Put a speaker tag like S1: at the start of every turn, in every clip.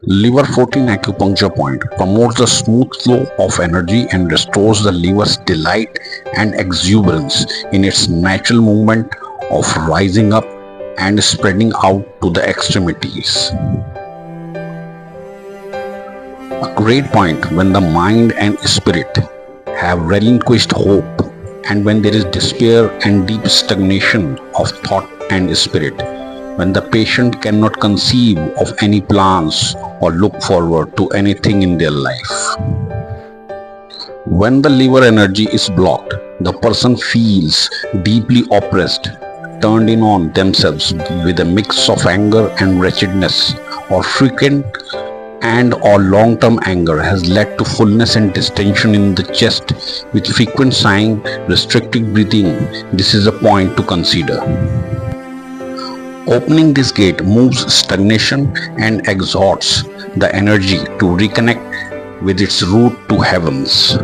S1: Liver 14 acupuncture point promotes the smooth flow of energy and restores the liver's delight and exuberance in its natural movement of rising up and spreading out to the extremities. A great point when the mind and spirit have relinquished hope, and when there is despair and deep stagnation of thought and spirit, when the patient cannot conceive of any plans or look forward to anything in their life. When the liver energy is blocked, the person feels deeply oppressed, turned in on themselves with a mix of anger and wretchedness, or frequent and or long-term anger has led to fullness and distension in the chest with frequent sighing, restricted breathing. This is a point to consider. Opening this gate moves stagnation and exhorts the energy to reconnect with its root to heavens.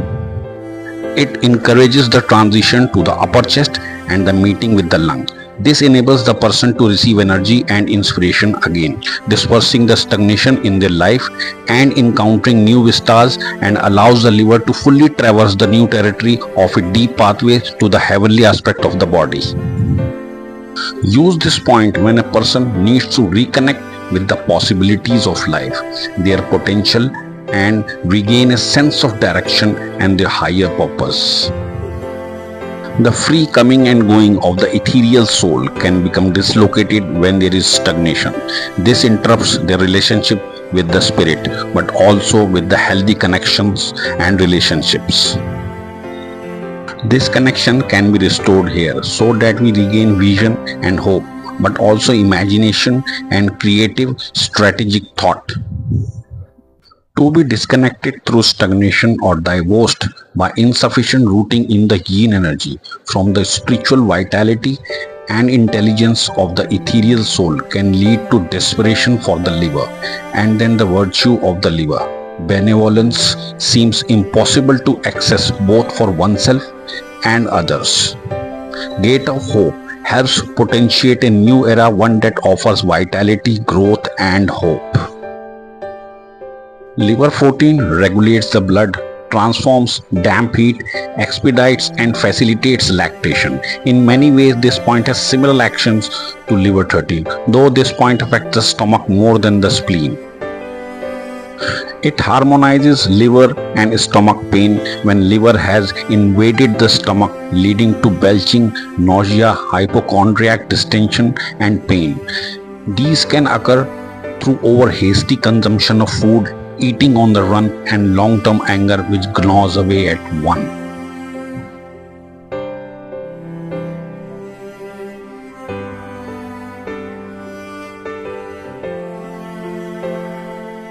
S1: It encourages the transition to the upper chest and the meeting with the lung. This enables the person to receive energy and inspiration again, dispersing the stagnation in their life and encountering new vistas, and allows the liver to fully traverse the new territory of a deep pathway to the heavenly aspect of the body. Use this point when a person needs to reconnect with the possibilities of life, their potential, and regain a sense of direction and their higher purpose. The free coming and going of the ethereal soul can become dislocated when there is stagnation. This interrupts their relationship with the spirit, but also with the healthy connections and relationships. This connection can be restored here so that we regain vision and hope, but also imagination and creative strategic thought. To be disconnected through stagnation or divorced by insufficient rooting in the yin energy from the spiritual vitality and intelligence of the ethereal soul can lead to desperation for the liver, and then the virtue of the liver, benevolence, seems impossible to access both for oneself and others. Gate of Hope helps potentiate a new era, one that offers vitality, growth, and hope. Liver 14 regulates the blood, transforms damp heat, expedites and facilitates lactation. In many ways, this point has similar actions to liver 13, though this point affects the stomach more than the spleen. It harmonizes liver and stomach pain when liver has invaded the stomach, leading to belching, nausea, hypochondriac distension, and pain. These can occur through over hasty consumption of food, eating on the run, and long-term anger which gnaws away at one.